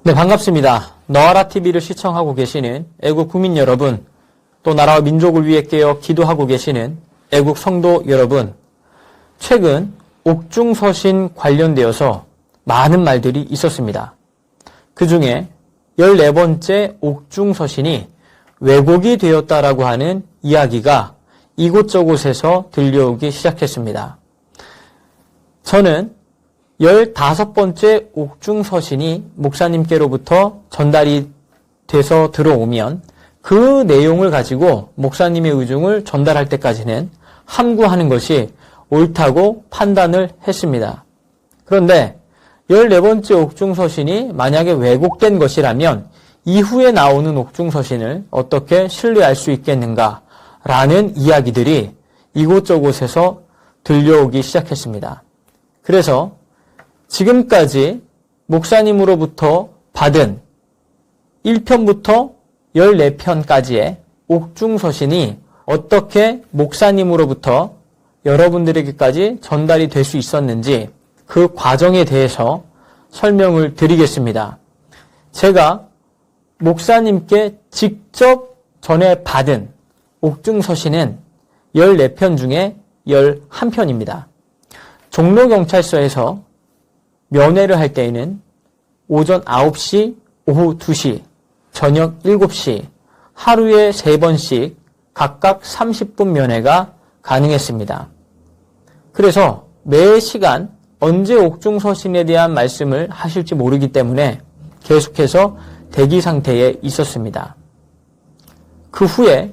네, 반갑습니다. 너와라TV를 시청하고 계시는 애국 국민 여러분, 또 나라와 민족을 위해 깨어 기도하고 계시는 애국 성도 여러분, 최근 옥중서신 관련되어서 많은 말들이 있었습니다. 그 중에 14번째 옥중서신이 왜곡이 되었다라고 하는 이야기가 이곳저곳에서 들려오기 시작했습니다. 저는 15번째 옥중서신이 목사님께로부터 전달이 돼서 들어오면 그 내용을 가지고 목사님의 의중을 전달할 때까지는 함구하는 것이 옳다고 판단을 했습니다. 그런데 14번째 옥중서신이 만약에 왜곡된 것이라면 이후에 나오는 옥중서신을 어떻게 신뢰할 수 있겠는가라는 이야기들이 이곳저곳에서 들려오기 시작했습니다. 그래서 지금까지 목사님으로부터 받은 1편부터 14편까지의 옥중서신이 어떻게 목사님으로부터 여러분들에게까지 전달이 될 수 있었는지 그 과정에 대해서 설명을 드리겠습니다. 제가 목사님께 직접 전해받은 옥중서신은 14편 중에 11편입니다. 종로경찰서에서 면회를 할 때에는 오전 9시, 오후 2시, 저녁 7시, 하루에 3번씩 각각 30분 면회가 가능했습니다. 그래서 매 시간 언제 옥중서신에 대한 말씀을 하실지 모르기 때문에 계속해서 대기 상태에 있었습니다. 그 후에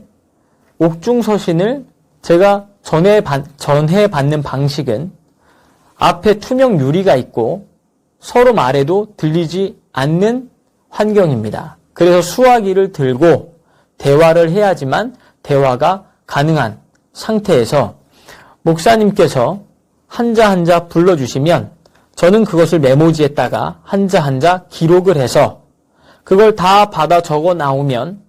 옥중서신을 제가 전해받는 방식은 앞에 투명 유리가 있고 서로 말해도 들리지 않는 환경입니다. 그래서 수화기를 들고 대화를 해야지만 대화가 가능한 상태에서 목사님께서 한자 한자 불러주시면 저는 그것을 메모지에다가 한자 한자 기록을 해서 그걸 다 받아 적어 나오면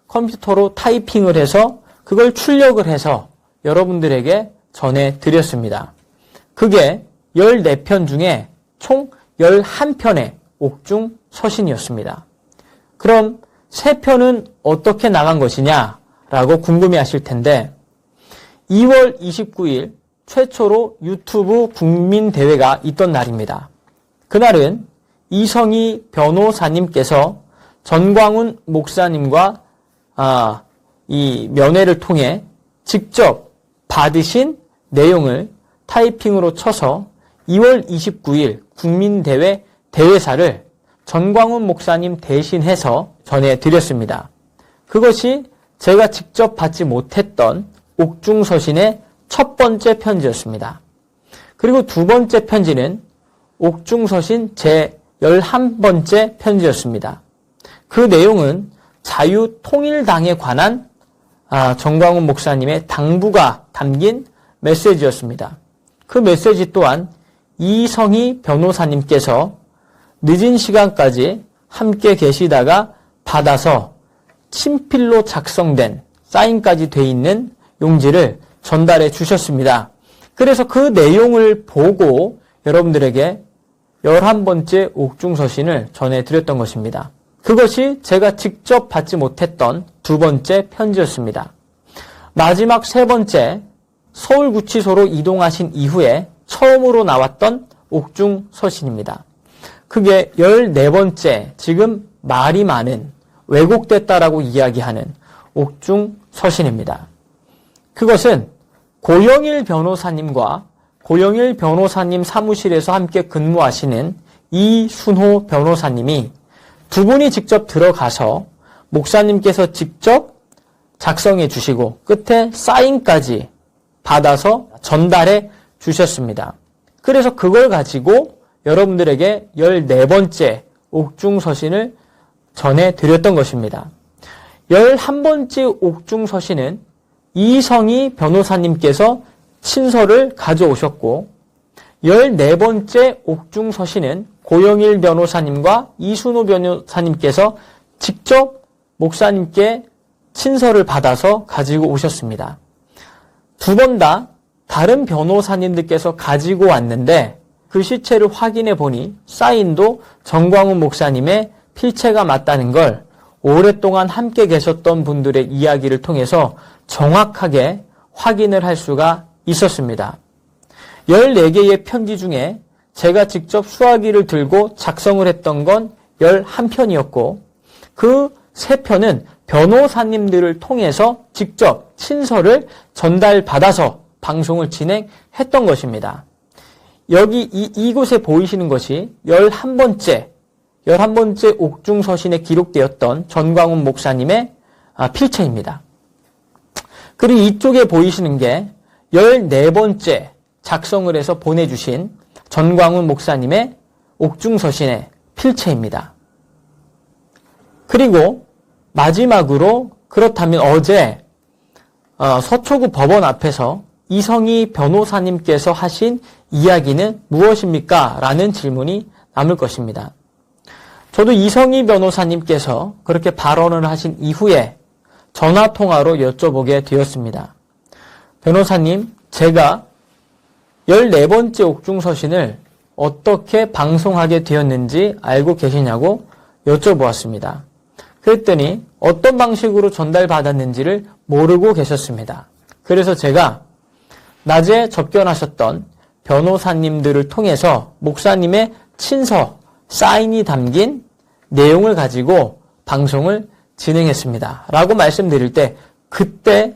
컴퓨터로 타이핑을 해서 그걸 출력을 해서 여러분들에게 전해드렸습니다. 그게 14편 중에 총 11편의 옥중서신이었습니다. 그럼 3편은 어떻게 나간 것이냐라고 궁금해하실 텐데 2월 29일 최초로 유튜브 국민대회가 있던 날입니다. 그날은 이성희 변호사님께서 전광훈 목사님과 이 면회를 통해 직접 받으신 내용을 타이핑으로 쳐서 2월 29일 국민대회 대회사를 전광훈 목사님 대신해서 전해드렸습니다. 그것이 제가 직접 받지 못했던 옥중서신의 첫 번째 편지였습니다. 그리고 두 번째 편지는 옥중서신 제 11번째 편지였습니다. 그 내용은 자유통일당에 관한 전광훈 목사님의 당부가 담긴 메시지였습니다. 그 메시지 또한 이성희 변호사님께서 늦은 시간까지 함께 계시다가 받아서 친필로 작성된 사인까지 돼 있는 용지를 전달해 주셨습니다. 그래서 그 내용을 보고 여러분들에게 11번째 옥중서신을 전해드렸던 것입니다. 그것이 제가 직접 받지 못했던 두 번째 편지였습니다. 마지막 세 번째 서울구치소로 이동하신 이후에 처음으로 나왔던 옥중서신입니다. 그게 14번째 지금 말이 많은 왜곡됐다라고 이야기하는 옥중서신입니다. 그것은 고영일 변호사님과 고영일 변호사님 사무실에서 함께 근무하시는 이순호 변호사님이 두 분이 직접 들어가서 목사님께서 직접 작성해 주시고 끝에 사인까지 받아서 전달해 주셨습니다. 그래서 그걸 가지고 여러분들에게 14번째 옥중서신을 전해드렸던 것입니다. 11번째 옥중서신은 이성희 변호사님께서 친서를 가져오셨고 14번째 옥중서신은 고영일 변호사님과 이순호 변호사님께서 직접 목사님께 친서를 받아서 가지고 오셨습니다. 두 번 다 다른 변호사님들께서 가지고 왔는데 그 시체를 확인해 보니 사인도 전광훈 목사님의 필체가 맞다는 걸 오랫동안 함께 계셨던 분들의 이야기를 통해서 정확하게 확인을 할 수가 있었습니다. 14개의 편지 중에 제가 직접 수화기를 들고 작성을 했던 건 11편이었고 그 3편은 변호사님들을 통해서 직접 친서를 전달받아서 방송을 진행했던 것입니다. 여기 이곳에 보이시는 것이 11번째 옥중서신에 기록되었던 전광훈 목사님의 필체입니다. 그리고 이쪽에 보이시는 게 14번째 작성을 해서 보내주신 전광훈 목사님의 옥중서신의 필체입니다. 그리고 마지막으로 그렇다면 어제 서초구 법원 앞에서 이성희 변호사님께서 하신 이야기는 무엇입니까? 라는 질문이 남을 것입니다. 저도 이성희 변호사님께서 그렇게 발언을 하신 이후에 전화통화로 여쭤보게 되었습니다. 변호사님, 제가 14번째 옥중서신을 어떻게 방송하게 되었는지 알고 계시냐고 여쭤보았습니다. 그랬더니 어떤 방식으로 전달받았는지를 모르고 계셨습니다. 그래서 제가 낮에 접견하셨던 변호사님들을 통해서 목사님의 친서, 사인이 담긴 내용을 가지고 방송을 진행했습니다. 라고 말씀드릴 때 그때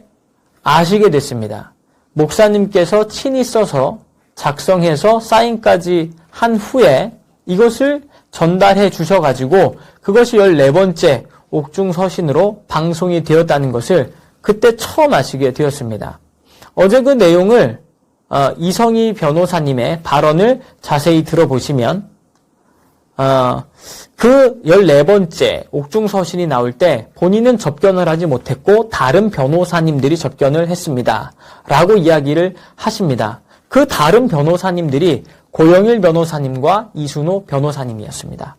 아시게 됐습니다. 목사님께서 친히 써서 작성해서 사인까지 한 후에 이것을 전달해 주셔가지고 그것이 14번째 옥중서신으로 방송이 되었다는 것을 그때 처음 아시게 되었습니다. 어제 그 내용을 이성희 변호사님의 발언을 자세히 들어보시면 그 14번째 옥중서신이 나올 때 본인은 접견을 하지 못했고 다른 변호사님들이 접견을 했습니다. 라고 이야기를 하십니다. 그 다른 변호사님들이 고영일 변호사님과 이순호 변호사님이었습니다.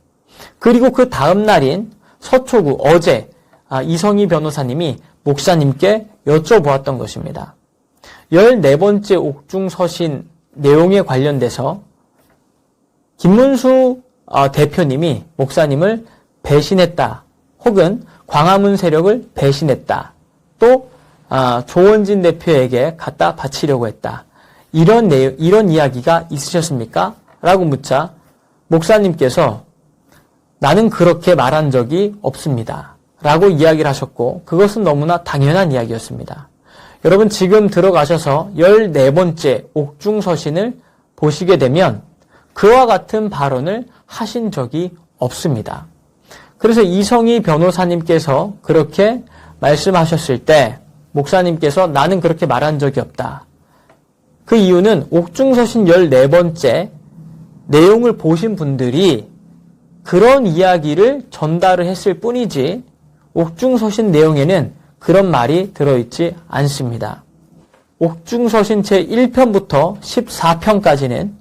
그리고 그 다음 날인 서초구 어제 이성희 변호사님이 목사님께 여쭤보았던 것입니다. 14번째 옥중서신 내용에 관련돼서 김문수 대표님이 목사님을 배신했다. 혹은 광화문 세력을 배신했다. 또 조원진 대표에게 갖다 바치려고 했다. 이런 이야기가 있으셨습니까? 라고 묻자 목사님께서 나는 그렇게 말한 적이 없습니다. 라고 이야기를 하셨고 그것은 너무나 당연한 이야기였습니다. 여러분 지금 들어가셔서 14번째 옥중서신을 보시게 되면 그와 같은 발언을 하신 적이 없습니다. 그래서 이성희 변호사님께서 그렇게 말씀하셨을 때 목사님께서 나는 그렇게 말한 적이 없다. 그 이유는 옥중서신 14번째 내용을 보신 분들이 그런 이야기를 전달을 했을 뿐이지 옥중서신 내용에는 그런 말이 들어있지 않습니다. 옥중서신 제1편부터 14편까지는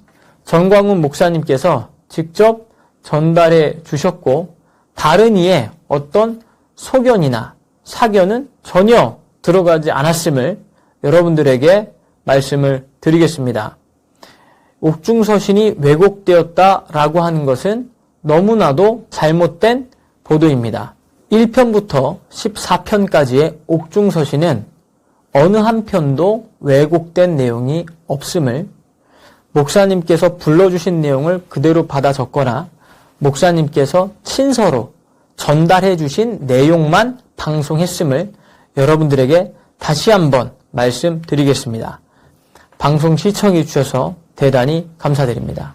전광훈 목사님께서 직접 전달해 주셨고 다른 이의 어떤 소견이나 사견은 전혀 들어가지 않았음을 여러분들에게 말씀을 드리겠습니다. 옥중서신이 왜곡되었다라고 하는 것은 너무나도 잘못된 보도입니다. 1편부터 14편까지의 옥중서신은 어느 한 편도 왜곡된 내용이 없음을 목사님께서 불러주신 내용을 그대로 받아 적거나 목사님께서 친서로 전달해 주신 내용만 방송했음을 여러분들에게 다시 한번 말씀드리겠습니다. 방송 시청해 주셔서 대단히 감사드립니다.